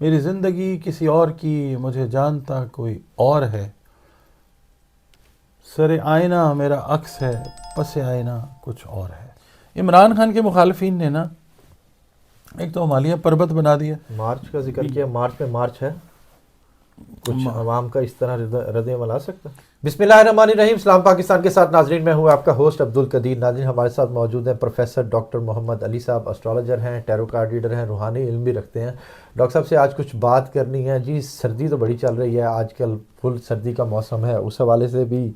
میری زندگی کسی اور کی، مجھے جانتا کوئی اور ہے، سر آئینہ میرا عکس ہے، پس آئینہ کچھ اور ہے۔ عمران خان کے مخالفین نے نا ایک تو ہمالیہ پربت بنا دیا، مارچ کا ذکر کیا، مارچ میں مارچ ہے، کچھ عوام کا اس طرح رد عمل آ سکتا ہے؟ بسم اللہ الرحمن الرحیم، اسلام پاکستان کے ساتھ ناظرین، میں ہوں آپ کا ہوسٹ عبد القدیر۔ ناظرین ہمارے ساتھ موجود ہیں پروفیسر ڈاکٹر محمد علی صاحب، اسٹرالوجر ہیں، ٹیرو کارڈ ریڈر ہیں، روحانی علم بھی رکھتے ہیں۔ ڈاکٹر صاحب سے آج کچھ بات کرنی ہے جی، سردی تو بڑی چل رہی ہے آج کل، فل سردی کا موسم ہے، اس حوالے سے بھی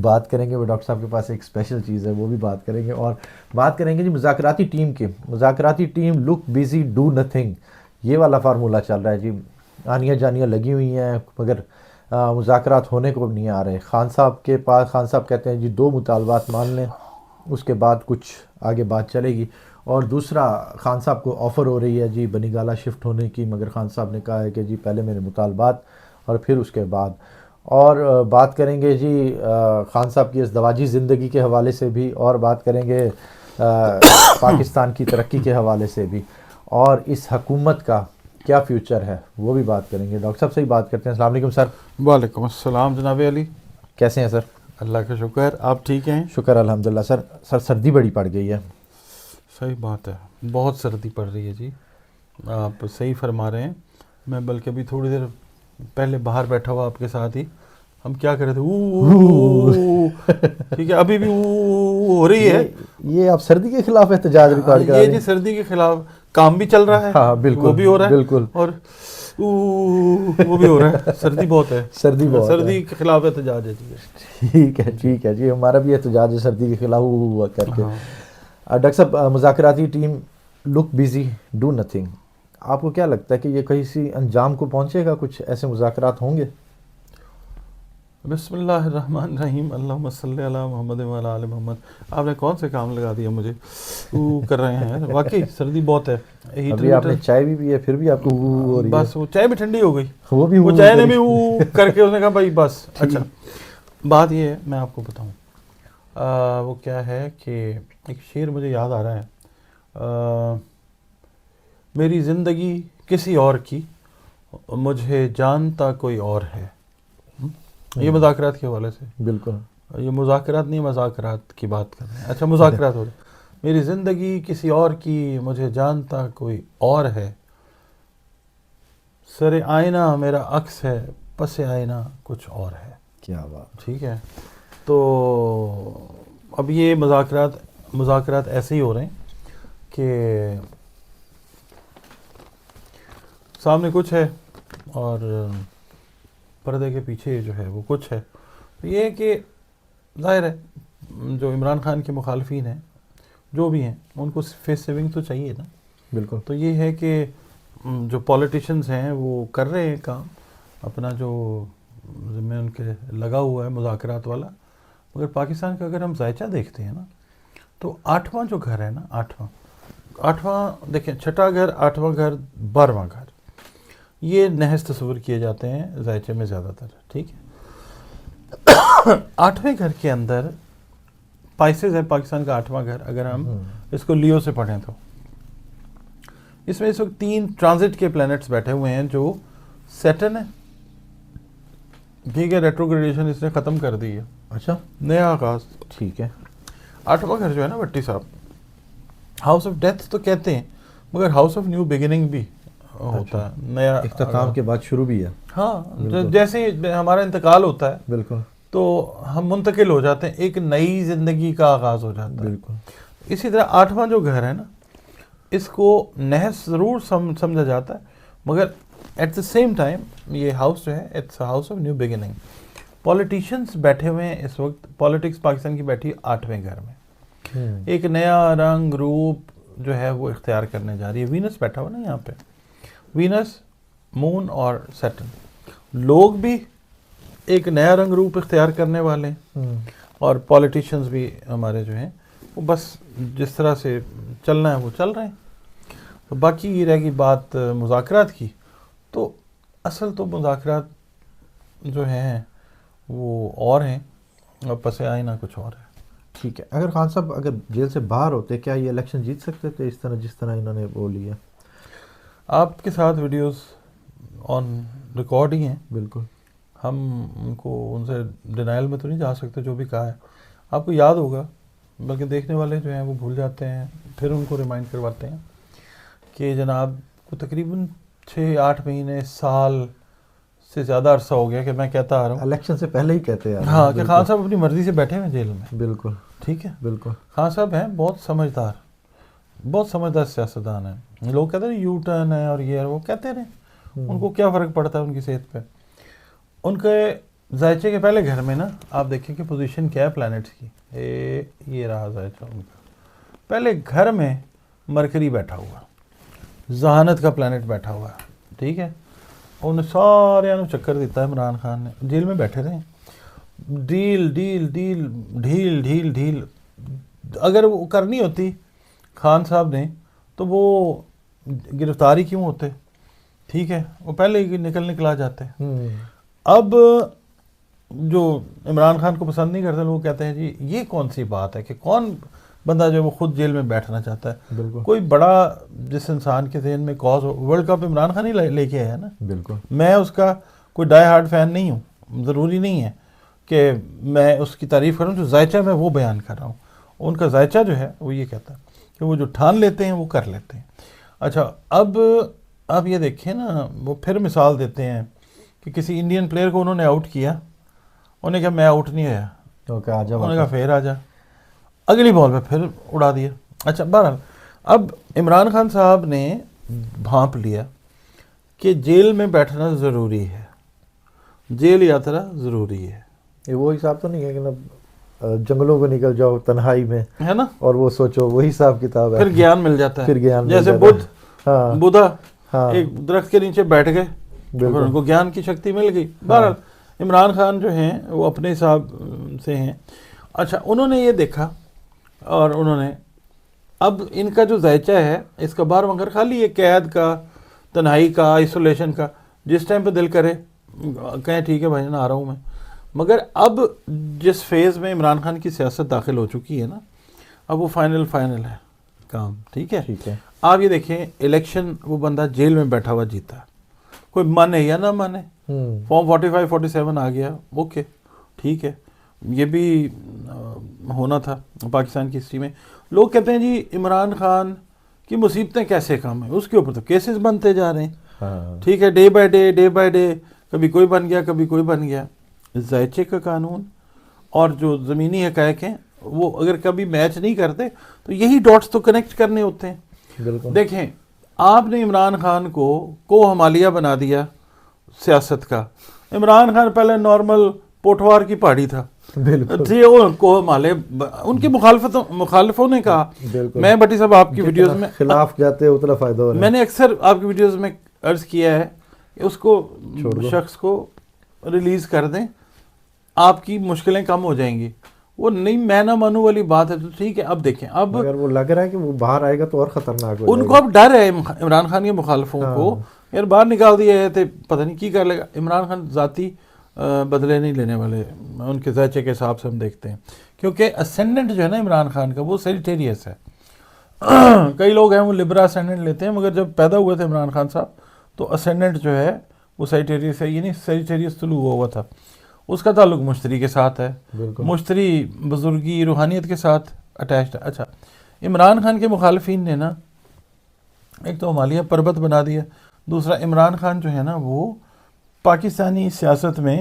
بات کریں گے۔ وہ ڈاکٹر صاحب کے پاس ایک اسپیشل چیز ہے، وہ بھی بات کریں گے، اور بات کریں گے جی مذاکراتی ٹیم کے۔ مذاکراتی team look busy do nothing, یہ والا فارمولہ چل رہا ہے جی۔ آنیاں جانیاں لگی ہوئی ہیں مگر مذاکرات ہونے کو نہیں آ رہے۔ خان صاحب کے پاس، خان صاحب کہتے ہیں جی 2 مطالبات مان لیں، اس کے بعد کچھ آگے بات چلے گی۔ اور دوسرا، خان صاحب کو آفر ہو رہی ہے جی بنی گالہ شفٹ ہونے کی، مگر خان صاحب نے کہا ہے کہ جی پہلے میرے مطالبات اور پھر اس کے بعد۔ اور بات کریں گے جی خان صاحب کی ازدواجی زندگی کے حوالے سے بھی، اور بات کریں گے پاکستان کی ترقی کے حوالے سے بھی، اور اس حکومت کا کیا فیوچر ہے وہ بھی بات کریں گے۔ ڈاکٹر صاحب سے ہی بات کرتے ہیں۔ السلام علیکم سر۔ وعلیکم السلام جناب علی، کیسے ہیں سر؟ اللہ کا شکر، آپ ٹھیک ہیں؟ شکر الحمدللہ۔ سر سردی بڑی پڑ گئی ہے۔ صحیح بات ہے، بہت سردی پڑ رہی ہے جی، آپ صحیح فرما رہے ہیں۔ میں بلکہ ابھی تھوڑی دیر پہلے باہر بیٹھا ہوا آپ کے ساتھ ہی، ہم کیا کر رہے تھے، ٹھیک ہے، ابھی بھی ہو رہی ہے۔ یہ آپ سردی کے خلاف احتجاج ریکارڈ کر رہے یہ ہیں؟ جی سردی کے خلاف کام بھی چل رہا ہے، ہاں بالکل، وہ بھی ہو رہا ہے، بالکل، اور وہ بھی ہو رہا ہے۔ سردی بہت ہے، سردی بہت ہے، سردی کے خلاف احتجاج ہے جی۔ ٹھیک ہے ٹھیک ہے جی، ہمارا بھی احتجاج ہے سردی کے خلاف ہوا کر کے۔ ہاں، ڈاکٹر صاحب، مذاکراتی team look busy do nothing, آپ کو کیا لگتا ہے کہ یہ کسی انجام کو پہنچے گا؟ کچھ ایسے مذاکرات ہوں گے؟ بسم اللہ الرحمن الرحیم، اللہم صلی علی محمد وعلی آل محمد۔ آپ نے کون سے کام لگا دیا مجھے، کر رہے ہیں واقعی سردی بہت ہے۔ ابھی آپ نے چائے بھی پی ہے پھر بھی آپ کو ہو رہی ہے؟ بس وہ چائے بھی ٹھنڈی ہو گئی، وہ بھی وہ چائے نے بھی کر کے اس نے کہا بھائی بس۔ اچھا بات یہ ہے، میں آپ کو بتاؤں وہ کیا ہے کہ ایک شعر مجھے یاد آ رہا ہے، میری زندگی کسی اور کی، مجھے جانتا کوئی اور ہے۔ یہ مذاکرات کے حوالے سے، بالکل، یہ مذاکرات نہیں، مذاکرات کی بات کر رہے ہیں۔ اچھا مذاکرات ہو رہے، میری زندگی کسی اور کی، مجھے جانتا کوئی اور ہے، سر آئینہ میرا عکس ہے، پس آئینہ کچھ اور ہے۔ کیا بات، ٹھیک ہے، تو اب یہ مذاکرات ایسے ہی ہو رہے ہیں کہ سامنے کچھ ہے اور پردے کے پیچھے جو ہے وہ کچھ ہے۔ یہ ہے کہ ظاہر ہے جو عمران خان کے مخالفین ہیں جو بھی ہیں ان کو فیس سیونگ تو چاہیے نا۔ بالکل، تو یہ ہے کہ جو پولیٹیشنز ہیں وہ کر رہے ہیں کام اپنا، جو ذمہ ان کے لگا ہوا ہے مذاکرات والا، مگر پاکستان کا اگر ہم ذائچہ دیکھتے ہیں نا تو 8واں جو گھر ہے نا، 8واں دیکھیں، 6ٹھا گھر، 8واں گھر، 12واں گھر، یہ نحس تصور کیے جاتے ہیں ذائچے میں زیادہ تر۔ ٹھیک ہے، 8ویں گھر کے اندر پائسز ہے پاکستان کا 8واں گھر، اگر ہم اس کو لیو سے پڑھیں تو اس میں اس وقت 3 ٹرانزٹ کے پلینٹس بیٹھے ہوئے ہیں، جو سیٹرن ہے، ٹھیک ہے، ریٹروگریڈیشن اس نے ختم کر دی ہے، اچھا نیا آغاز۔ ٹھیک ہے، 8واں گھر جو ہے نا بھٹی صاحب، ہاؤس آف ڈیتھ تو کہتے ہیں مگر ہاؤس آف نیو بگننگ بھی ہوتا ہے، نیا اختتام کے بعد شروع بھی ہے۔ ہاں، جیسے ہمارا انتقال ہوتا ہے بالکل، تو ہم منتقل ہو جاتے ہیں، ایک نئی زندگی کا آغاز ہو جاتا ہے۔ بالکل، اسی طرح 8واں جو گھر ہے نا، اس کو نحس ضرور سمجھا جاتا ہے، مگر ایٹ دا سیم ٹائم یہ ہاؤس جو ہے it's house of new beginning. Politicians بیٹھے ہوئے ہیں اس وقت، پالیٹکس پاکستان کی بیٹھی 8ویں گھر میں، ایک نیا رنگ روپ جو ہے وہ اختیار کرنے جا رہی ہے۔ وینس بیٹھا ہوا نا یہاں پہ، وینس، مون اور سیٹرن، لوگ بھی ایک نیا رنگ روپ اختیار کرنے والے ہیں، اور پولیٹیشینز بھی ہمارے جو ہیں وہ بس جس طرح سے چلنا ہے وہ چل رہے ہیں۔ تو باقی یہ رہ گی بات مذاکرات کی، تو اصل تو مذاکرات جو ہیں وہ اور ہیں اور پس آئینہ کچھ اور ہے۔ ٹھیک ہے، اگر خان صاحب اگر جیل سے باہر ہوتے کیا یہ الیکشن جیت سکتے تھے اس طرح جس طرح انہوں نے وہ لیا؟ آپ کے ساتھ ویڈیوز آن ریکارڈ ہی ہیں. بالکل ہم ان کو ان سے ڈینائل میں تو نہیں جا سکتے. جو بھی کہا ہے آپ کو یاد ہوگا, بلکہ دیکھنے والے جو ہیں وہ بھول جاتے ہیں, پھر ان کو ریمائنڈ کرواتے ہیں کہ جناب کو تقریباً 6-8 مہینے سال سے زیادہ عرصہ ہو گیا کہ میں کہتا آ رہا ہوں, الیکشن سے پہلے ہی کہتے ہیں. ہاں, کہ خان صاحب اپنی مرضی سے بیٹھے ہوئے جیل میں. بالکل ٹھیک ہے, بالکل. خان صاحب ہیں بہت سمجھدار سیاستدان ہیں. لوگ کہتے ہیں یو ٹرن ہے اور یہ, وہ کہتے رہے, ان کو کیا فرق پڑتا ہے ان کی صحت پہ. ان کے ذائچے کے پہلے گھر میں نا آپ دیکھیں کہ پوزیشن کیا ہے پلانٹس کی. یہ رہا ذائچہ ان کا. پہلے گھر میں مرکری بیٹھا ہوا, ذہانت کا پلانٹ بیٹھا ہوا ہے. ٹھیک ہے, انہیں سارے چکر دیتا ہے عمران خان نے. جیل میں بیٹھے رہے, ڈیل ڈیل ڈیل ڈھیل ڈھیل ڈھیل. اگر وہ کرنی ہوتی خان صاحب نے تو وہ گرفتاری کیوں ہوتے. ٹھیک ہے, وہ پہلے ہی نکل آ جاتے. اب جو عمران خان کو پسند نہیں کرتے لوگ کہتے ہیں جی یہ کون سی بات ہے کہ کون بندہ جو وہ خود جیل میں بیٹھنا چاہتا ہے. بالکل. کوئی بڑا جس انسان کے ذہن میں کاز ہو, ورلڈ کپ عمران خان ہی لے کے آیا ہے نا. بالکل. میں اس کا کوئی ڈائی ہارڈ فین نہیں ہوں, ضروری نہیں ہے کہ میں اس کی تعریف کروں. جو ذائچہ میں وہ بیان کر رہا ہوں. ان کا ذائچہ جو ہے وہ یہ کہتا ہے کہ وہ جو ٹھان لیتے ہیں وہ کر لیتے ہیں. اچھا, اب یہ دیکھیں نا, وہ پھر مثال دیتے ہیں کہ کسی انڈین پلیئر کو انہوں نے آؤٹ کیا, انہیں کہا میں آؤٹ نہیں ہوا, انہوں نے کہا پھر آ جا, اگلی بال پہ پھر اڑا دیا. اچھا, بہرحال اب عمران خان صاحب نے بھانپ لیا کہ جیل میں بیٹھنا ضروری ہے, جیل یاترا ضروری ہے. یہ وہ حساب تو نہیں ہے کہ جنگلوں کو نکل جاؤ تنہائی میں, ہے نا, اور وہ سوچو وہی حساب کتاب ہے, پھر گیان مل جاتا ہے. پھر گیان جیسے بدھا ایک درخت کے نیچے بیٹھ گئے, پھر ان کو گیان کی شکتی مل گئی. بہرحال عمران خان جو ہیں وہ اپنے حساب سے ہیں. اچھا, انہوں نے یہ دیکھا اور انہوں نے اب ان کا جو ذائچہ ہے اس کا بار مگر خالی یہ قید کا, تنہائی کا, آئسولیشن کا, جس ٹائم پہ دل کرے کہیں ٹھیک ہے بھائی نا آ رہا ہوں میں. مگر اب جس فیز میں عمران خان کی سیاست داخل ہو چکی ہے نا, اب وہ فائنل ہے کام. ٹھیک ہے. آپ یہ دیکھیں الیکشن وہ بندہ جیل میں بیٹھا ہوا جیتا, کوئی مانے یا نہ مانے, فارم 45-47 آ گیا, اوکے ٹھیک ہے, یہ بھی ہونا تھا پاکستان کی ہسٹری میں. لوگ کہتے ہیں جی عمران خان کی مصیبتیں کیسے کم ہیں, اس کے اوپر تو کیسز بنتے جا رہے ہیں. ٹھیک ہے, ڈے بائی ڈے کبھی کوئی بن گیا, کبھی کوئی بن گیا. ذائچے کا قانون اور جو زمینی حقائق ہیں وہ اگر کبھی میچ نہیں کرتے تو یہی ڈاٹس تو کنیکٹ کرنے ہوتے ہیں. بالکل. دیکھیں, آپ نے عمران خان کو ہمالیہ بنا دیا سیاست کا. عمران خان پہلے نارمل پوٹوار کی پہاڑی تھا. بالکل. کو ہمالیہ ان کی مخالفوں نے کہا, میں بٹی صاحب آپ کی ویڈیوز میں خلاف جاتے اتنا فائدہ ہو رہا ہے. میں نے اکثر آپ کی ویڈیوز میں عرض کیا ہے کہ اس کو شخص کو ریلیز کر دیں, آپ کی مشکلیں کم ہو جائیں گی. وہ نہیں, میں نہ مانوں والی بات ہے. تو ٹھیک ہے, اب دیکھیں, اب اگر وہ لگ رہا ہے کہ وہ باہر آئے گا تو اور خطرناک ہو ان کو اب ڈر ہے عمران خان کے مخالفوں کو, یار باہر نکال دیا ہے تو پتہ نہیں کی کر لے گا. عمران خان ذاتی بدلے نہیں لینے والے, ان کے ذائچے کے حساب سے ہم دیکھتے ہیں, کیونکہ اسینڈنٹ جو ہے نا عمران خان کا وہ سیجیٹیریس ہے. کئی لوگ ہیں وہ لبرا اسینڈنٹ لیتے ہیں, مگر جب پیدا ہوئے تھے عمران خان صاحب تو اسینڈنٹ جو ہے وہ سیجیٹیریس ہے, یعنی سیجیٹیریس طلوع ہوا تھا. اس کا تعلق مشتری کے ساتھ ہے, مشتری بزرگی روحانیت کے ساتھ اٹیچڈ ہے. اچھا, عمران خان کے مخالفین نے نا ایک تو ہمالیہ پربت بنا دیا, دوسرا عمران خان جو ہے نا وہ پاکستانی سیاست میں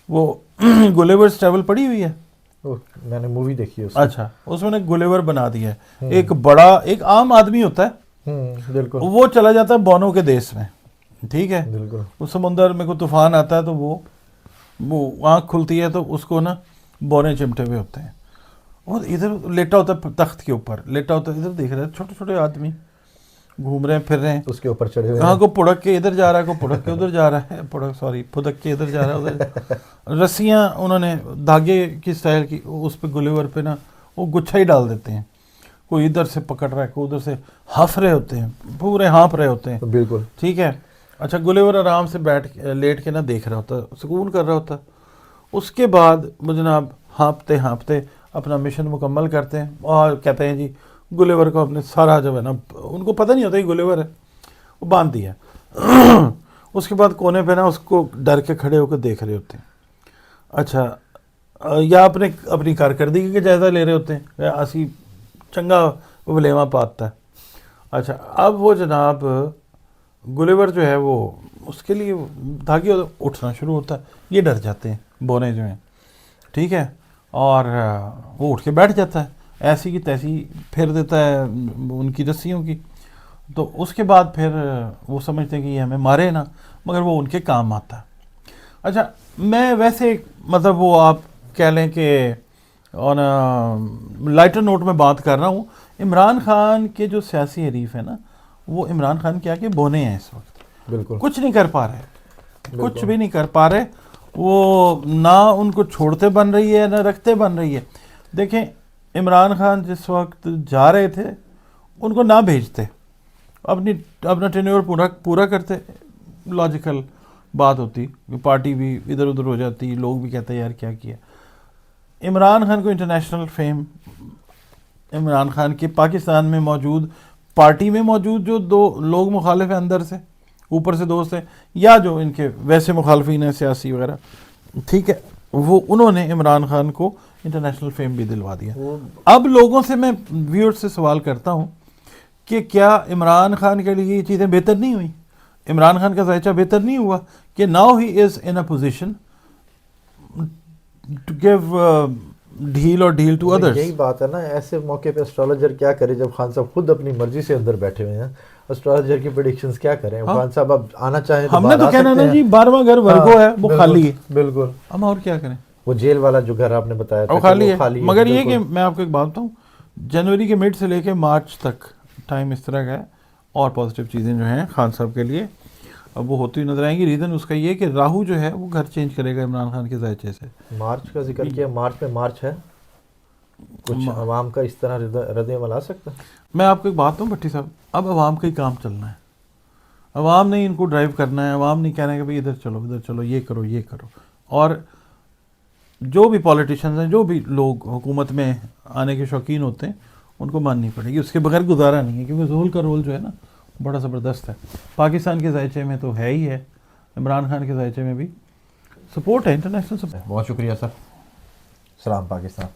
وہ گلیورز ٹریول پڑی ہوئی ہے, میں نے مووی دیکھی ہے. اچھا, اس میں نے گلیور بنا دیا ہے. ایک بڑا ایک عام آدمی ہوتا ہے, بالکل, وہ چلا جاتا ہے بونو کے دیس میں. ٹھیک ہے, بالکل, اس سمندر میں کوئی طوفان آتا ہے تو وہ آنکھ کھلتی ہے تو اس کو نا بونے چمٹے ہوئے ہوتے ہیں, اور ادھر لیٹا ہوتا ہے تخت کے اوپر لیٹا ہوتا ہے, ادھر دیکھ رہے ہیں چھوٹے چھوٹے آدمی گھوم رہے ہیں پھر رہے ہیں, اس کے اوپر چڑھے ہوئے, کہاں کو پڑک کے ادھر جا رہا ہے, کو پڑک کے ادھر جا رہا ہے, پھدک کے ادھر جا رہا ہے ادھر. رسیاں انہوں نے دھاگے کی سٹائل کی اس پہ گلیور پہ نا وہ گچھا ہی ڈال دیتے ہیں, کوئی ادھر سے پکڑ رہا ہے, کوئی ادھر سے ہانف رہے ہوتے ہیں, پورے ہانپ رہے ہوتے ہیں. بالکل, ٹھیک ہے. اچھا, گلیور آرام سے لیٹ کے نہ دیکھ رہا ہوتا, سکون کر رہا ہوتا. اس کے بعد وہ جناب ہانپتے اپنا مشن مکمل کرتے ہیں اور کہتے ہیں جی گلیور کو اپنے سارا جو ہے نا, ان کو پتہ نہیں ہوتا یہ گلیور ہے, وہ باندھ دیا. اس کے بعد کونے پہ نا اس کو ڈر کے کھڑے ہو کے دیکھ رہے ہوتے ہیں. اچھا یا اپنی کارکردگی کا جائزہ لے رہے ہوتے ہیں, اسی چنگا ولیما پاتا ہے. اچھا اب وہ جناب گلیور جو ہے وہ اس کے لیے دھاگے اٹھنا شروع ہوتا ہے, یہ ڈر جاتے ہیں بونے جو ہیں, ٹھیک ہے, اور وہ اٹھ کے بیٹھ جاتا ہے, ایسی کی تیسی پھیر دیتا ہے ان کی رسیوں کی. تو اس کے بعد پھر وہ سمجھتے ہیں کہ یہ ہمیں مارے نا, مگر وہ ان کے کام آتا ہے. اچھا میں ویسے مطلب وہ آپ کہہ لیں کہ آن لائٹر نوٹ میں بات کر رہا ہوں. عمران خان کے جو سیاسی حریف ہیں نا, وہ عمران خان کیا کہ بونے ہیں اس وقت, بالکل کچھ نہیں کر پا رہے, کچھ بھی نہیں کر پا رہے. وہ نہ ان کو چھوڑتے بن رہی ہے نہ رکھتے بن رہی ہے. دیکھیں عمران خان جس وقت جا رہے تھے ان کو نہ بھیجتے, اپنا ٹینیور پورا کرتے, لاجیکل بات ہوتی, پارٹی بھی ادھر ادھر ہو جاتی, لوگ بھی کہتے ہیں یار کیا کیا. عمران خان کو انٹرنیشنل فیم, عمران خان کے پاکستان میں موجود پارٹی میں موجود جو دو لوگ مخالف ہیں اندر سے, اوپر سے دوست ہیں, یا جو ان کے ویسے مخالفین ہیں سیاسی وغیرہ, ٹھیک ہے, وہ انہوں نے عمران خان کو انٹرنیشنل فیم بھی دلوا دیا. اب لوگوں سے میں ویور سے سوال کرتا ہوں کہ کیا عمران خان کے لیے یہ چیزیں بہتر نہیں ہوئی, عمران خان کا ذائچہ بہتر نہیں ہوا کہ now he is in a position to give ڈھیل اور ڈھیل ٹو ادرس. یہی بات ہے نا, ایسے موقع پہ اسٹرالوجر کیا کرے جب خان صاحب خود اپنی مرضی سے اندر بیٹھے ہوئے ہیں. اسٹرالوجر کی پریڈکشنز کیا کریں, خان صاحب اب آنا چاہیں ہم نے تو کہنا نا جی 12واں گھر ورگو ہے وہ خالی ہے, بالکل, ہم اور کیا کریں. وہ جیل والا جو گھر آپ نے بتایا وہ خالی ہے. مگر یہ کہ میں آپ کو ایک بات بتاؤں, جنوری کے مڈ سے لے کے مارچ تک ٹائم اس طرح کا ہے, اور پازیٹیو چیزیں جو ہیں خان صاحب کے لیے اب وہ ہوتی نظر آئیں گی. ریزن اس کا یہ کہ راہو جو ہے وہ گھر چینج کرے گا عمران خان کے ذائچے سے. مارچ کا ذکر کیا, مارچ میں مارچ ہے, کچھ عوام کا اس طرح رد عمل آ سکتا ہے. میں آپ کو ایک بات ہوں بھٹی صاحب, اب عوام کا ہی کام چلنا ہے, عوام نے ان کو ڈرائیو کرنا ہے, عوام نہیں کہنا ہے کہ بھائی ادھر چلو یہ کرو یہ کرو. اور جو بھی پولیٹیشنز ہیں, جو بھی لوگ حکومت میں آنے کے شوقین ہوتے ہیں, ان کو ماننی پڑے گی, اس کے بغیر گزارا نہیں ہے. کیونکہ ظہور کا رول جو ہے نا بڑا زبردست ہے, پاکستان کے ذائچے میں تو ہے ہی ہے, عمران خان کے ذائچے میں بھی سپورٹ ہے, انٹرنیشنل سپورٹ. بہت شکریہ سر. سلام پاکستان.